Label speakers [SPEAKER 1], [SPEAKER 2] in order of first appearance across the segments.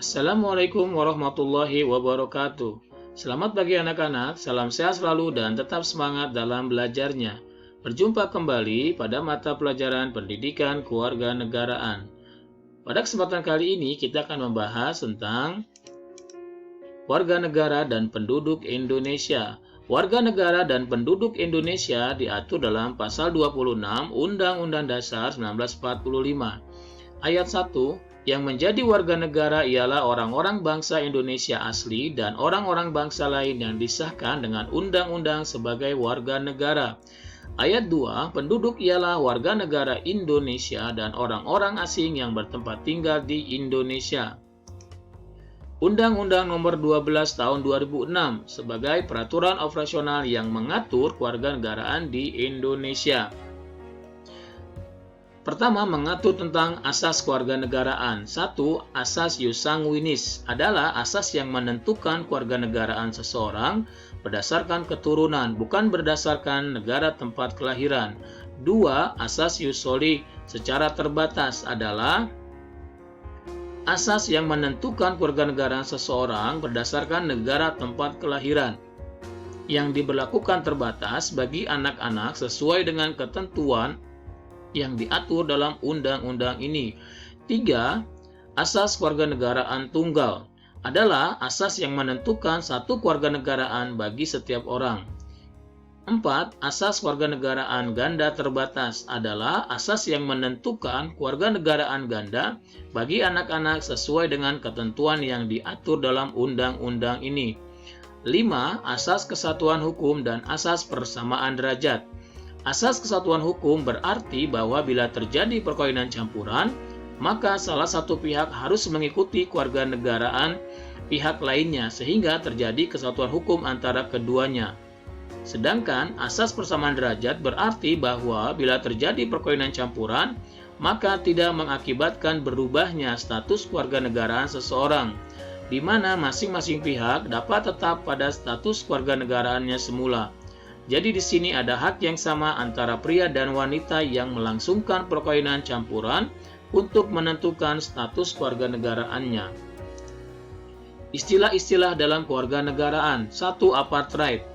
[SPEAKER 1] Assalamualaikum warahmatullahi wabarakatuh. Selamat pagi anak-anak, salam sehat selalu dan tetap semangat dalam belajarnya. Berjumpa kembali pada mata pelajaran pendidikan kewarganegaraan. Pada kesempatan kali ini kita akan membahas tentang warga negara dan penduduk Indonesia. Warga negara dan penduduk Indonesia diatur dalam pasal 26 Undang-Undang Dasar 1945. Ayat 1, yang menjadi warga negara ialah orang-orang bangsa Indonesia asli dan orang-orang bangsa lain yang disahkan dengan undang-undang sebagai warga negara. Ayat 2, penduduk ialah warga negara Indonesia dan orang-orang asing yang bertempat tinggal di Indonesia. Undang-Undang Nomor 12 Tahun 2006 sebagai peraturan operasional yang mengatur kewarganegaraan di Indonesia. Pertama, mengatur tentang asas kewarganegaraan. 1. Asas Ius Sanguinis adalah asas yang menentukan kewarganegaraan seseorang berdasarkan keturunan, bukan berdasarkan negara tempat kelahiran. 2. Asas Ius Soli secara terbatas adalah asas yang menentukan kewarganegaraan seseorang berdasarkan negara tempat kelahiran, yang diberlakukan terbatas bagi anak-anak sesuai dengan ketentuan yang diatur dalam undang-undang ini. 3. Asas kewarganegaraan tunggal adalah asas yang menentukan satu kewarganegaraan bagi setiap orang. 4. Asas kewarganegaraan ganda terbatas adalah asas yang menentukan kewarganegaraan ganda bagi anak-anak sesuai dengan ketentuan yang diatur dalam undang-undang ini. 5. Asas kesatuan hukum dan asas persamaan derajat. Asas kesatuan hukum berarti bahwa bila terjadi perkawinan campuran, maka salah satu pihak harus mengikuti kewarganegaraan pihak lainnya sehingga terjadi kesatuan hukum antara keduanya. Sedangkan asas persamaan derajat berarti bahwa bila terjadi perkawinan campuran, maka tidak mengakibatkan berubahnya status kewarganegaraan seseorang, di mana masing-masing pihak dapat tetap pada status kewarganegaraannya semula. Jadi di sini ada hak yang sama antara pria dan wanita yang melangsungkan perkawinan campuran untuk menentukan status kewarganegaraannya. Istilah-istilah dalam kewarganegaraan. 1. Apartheid,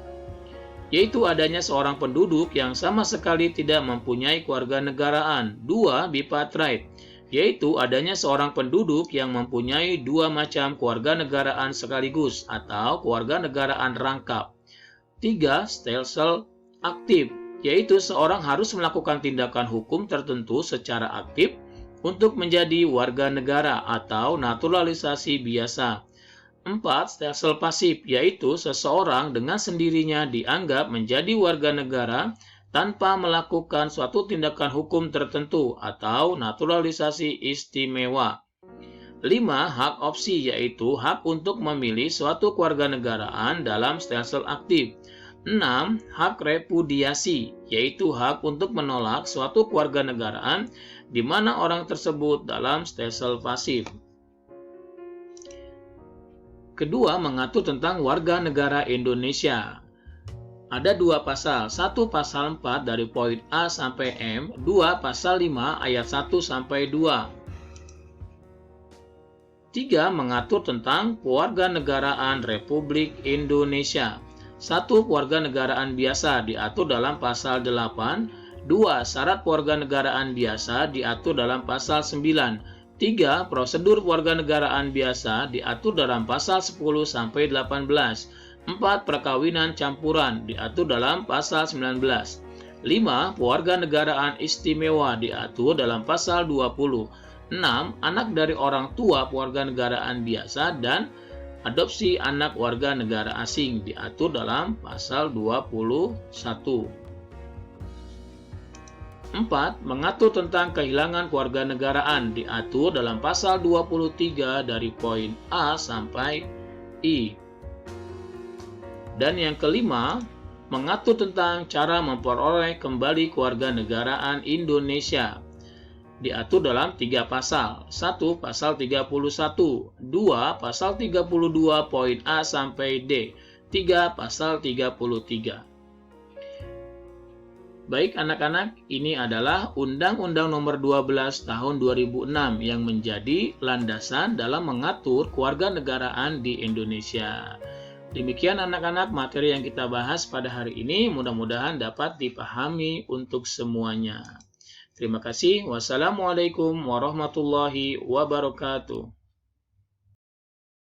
[SPEAKER 1] yaitu adanya seorang penduduk yang sama sekali tidak mempunyai kewarganegaraan. 2. Bipartheid, yaitu adanya seorang penduduk yang mempunyai dua macam kewarganegaraan sekaligus atau kewarganegaraan rangkap. 3. Stelsel aktif, yaitu seorang harus melakukan tindakan hukum tertentu secara aktif untuk menjadi warga negara atau naturalisasi biasa. 4. Stelsel pasif, yaitu seseorang dengan sendirinya dianggap menjadi warga negara tanpa melakukan suatu tindakan hukum tertentu atau naturalisasi istimewa. 5. Hak opsi, yaitu hak untuk memilih suatu kewarganegaraan dalam stelsel aktif. 6. Hak repudiasi, yaitu hak untuk menolak suatu kewarganegaraan di mana orang tersebut dalam stelsel pasif. Kedua, mengatur tentang warga negara Indonesia. Ada dua pasal, 1 pasal 4 dari poin A sampai M, 2 pasal 5 ayat 1 sampai 2. 3. Mengatur tentang kewarganegaraan Republik Indonesia. 1. Kewarganegaraan biasa diatur dalam pasal 8. 2. Syarat kewarganegaraan biasa diatur dalam pasal 9. 3. Prosedur kewarganegaraan biasa diatur dalam pasal 10 sampai 18. 4. Perkawinan campuran diatur dalam pasal 19. 5. Kewarganegaraan istimewa diatur dalam pasal 20. 6. Anak dari orang tua kewarganegaraan biasa dan adopsi anak warga negara asing diatur dalam pasal 21. 4. Mengatur tentang kehilangan kewarganegaraan diatur dalam pasal 23 dari poin A sampai I. Dan yang kelima, mengatur tentang cara memperoleh kembali kewarganegaraan Indonesia diatur dalam 3 pasal. 1. Pasal 31. 2. Pasal 32 poin A sampai D. 3. Pasal 33. Baik anak-anak, ini adalah Undang-Undang Nomor 12 Tahun 2006 yang menjadi landasan dalam mengatur kewarganegaraan di Indonesia. Demikian anak-anak materi yang kita bahas pada hari ini, mudah-mudahan dapat dipahami untuk semuanya. Terima kasih. Wassalamualaikum warahmatullahi wabarakatuh.